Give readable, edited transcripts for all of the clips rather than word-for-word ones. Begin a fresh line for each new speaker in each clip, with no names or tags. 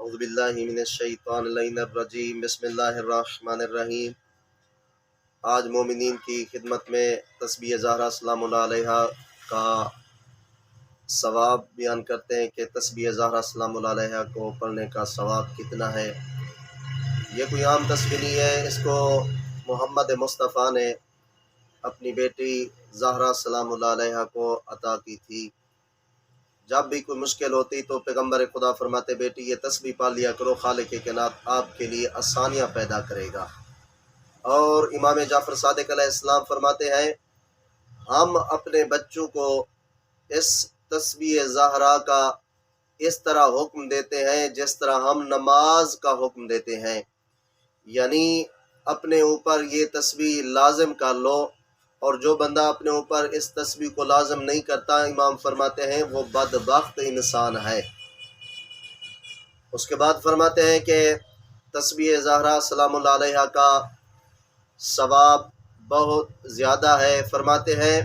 اعوذ باللہ من الشیطان اللعین الرجیم بسم اللہ الرحمن الرحیم۔ آج مومنین کی خدمت میں تسبیح زہرا سلام اللہ علیہا کا ثواب بیان کرتے ہیں کہ تسبیح زہرا سلام اللہ علیہا کو پڑھنے کا ثواب کتنا ہے۔ یہ کوئی عام تسبیح نہیں ہے، اس کو محمد مصطفیٰ نے اپنی بیٹی زہرا سلام اللہ علیہا کو عطا کی تھی۔ جب بھی کوئی مشکل ہوتی تو پیغمبر خدا فرماتے بیٹی یہ تسبیح پڑھ لیا کرو، خالق کائنات آپ کے لیے آسانیاں پیدا کرے گا۔ اور امام جعفر صادق علیہ السلام فرماتے ہیں ہم اپنے بچوں کو اس تسبیح زہرا کا اس طرح حکم دیتے ہیں جس طرح ہم نماز کا حکم دیتے ہیں، یعنی اپنے اوپر یہ تسبیح لازم کر لو، اور جو بندہ اپنے اوپر اس تسبیح کو لازم نہیں کرتا، امام فرماتے ہیں وہ بدبخت انسان ہے۔ اس کے بعد فرماتے ہیں کہ تسبیح زہرا سلام اللہ علیہا کا ثواب بہت زیادہ ہے۔ فرماتے ہیں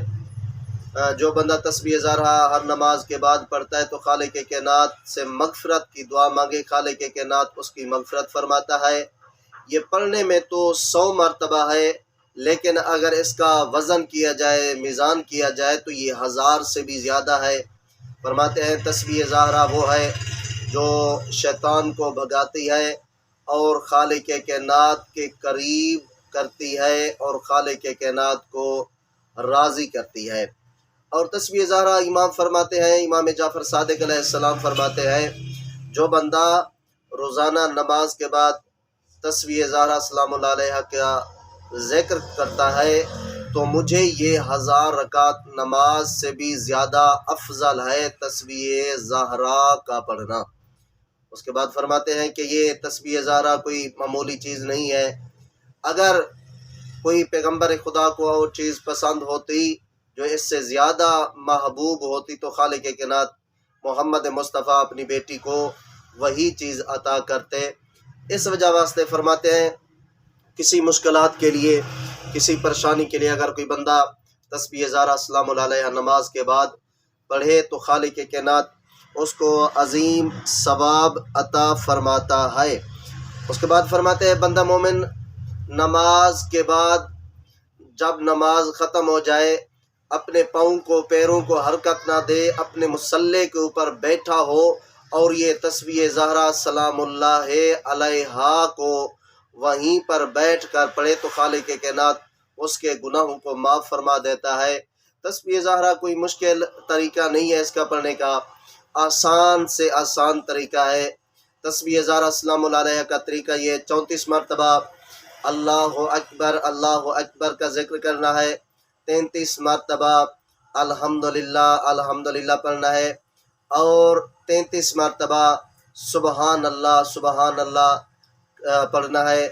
جو بندہ تسبیح زہرا ہر نماز کے بعد پڑھتا ہے تو خالق کائنات سے مغفرت کی دعا مانگے، خالق کائنات اس کی مغفرت فرماتا ہے۔ یہ پڑھنے میں تو 100 مرتبہ ہے، لیکن اگر اس کا وزن کیا جائے، میزان کیا جائے تو یہ 1000 سے بھی زیادہ ہے۔ فرماتے ہیں تسبیح زہرا وہ ہے جو شیطان کو بھگاتی ہے اور خالق کائنات کے قریب کرتی ہے اور خالق کائنات کو راضی کرتی ہے۔ اور تسبیح زہرا امام فرماتے ہیں، امام جعفر صادق علیہ السلام فرماتے ہیں جو بندہ روزانہ نماز کے بعد تسبیح زہرا سلام اللہ علیہ کا ذکر کرتا ہے تو مجھے یہ 1000 رکعت نماز سے بھی زیادہ افضل ہے تسبیح زہرا کا پڑھنا۔ اس کے بعد فرماتے ہیں کہ یہ تسبیح زہرا کوئی معمولی چیز نہیں ہے۔ اگر کوئی پیغمبر خدا کو وہ چیز پسند ہوتی جو اس سے زیادہ محبوب ہوتی تو خالق کائنات محمد مصطفیٰ اپنی بیٹی کو وہی چیز عطا کرتے۔ اس وجہ واسطے فرماتے ہیں کسی مشکلات کے لیے، کسی پریشانی کے لیے اگر کوئی بندہ تسبیح زہرا سلام اللہ علیہ نماز کے بعد پڑھے تو خالق کائنات اس کو عظیم ثواب عطا فرماتا ہے۔ اس کے بعد فرماتے ہیں بندہ مومن نماز کے بعد جب نماز ختم ہو جائے اپنے پاؤں کو، پیروں کو حرکت نہ دے، اپنے مصلی کے اوپر بیٹھا ہو اور یہ تسبیح زہرا سلام اللہ علیہا کو وہیں پر بیٹھ کر پڑھے تو خالق کائنات اس کے گناہوں کو معاف فرما دیتا ہے۔ تسبیح زہرا کوئی مشکل طریقہ نہیں ہے اس کا پڑھنے کا، آسان سے آسان طریقہ ہے۔ تسبیح زہرا سلام اللہ علیہ کا طریقہ یہ 34 مرتبہ اللہ اکبر کا ذکر کرنا ہے، 33 مرتبہ الحمدللہ الحمدللہ پڑھنا ہے، اور 33 مرتبہ سبحان اللہ پڑھنا ہے،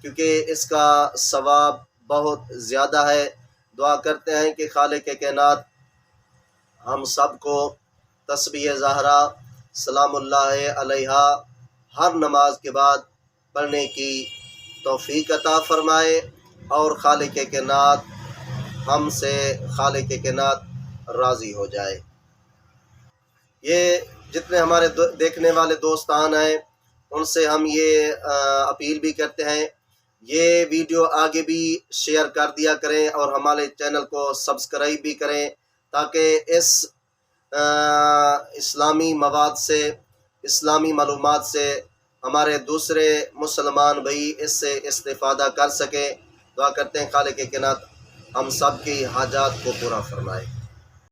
کیونکہ اس کا ثواب بہت زیادہ ہے۔ دعا کرتے ہیں کہ خالق کائنات ہم سب کو تسبیح زہرا سلام اللہ علیہا ہر نماز کے بعد پڑھنے کی توفیق عطا فرمائے، اور خالق کائنات ہم سے خالق کائنات راضی ہو جائے۔ یہ جتنے ہمارے دیکھنے والے دوستان ہیں ان سے ہم یہ اپیل بھی کرتے ہیں یہ ویڈیو آگے بھی شیئر کر دیا کریں اور ہمارے چینل کو سبسکرائب بھی کریں تاکہ اس اسلامی مواد سے، اسلامی معلومات سے ہمارے دوسرے مسلمان بھائی اس سے استفادہ کر سکیں۔ دعا کرتے ہیں خالق کائنات ہم سب کی حاجات کو پورا فرمائے۔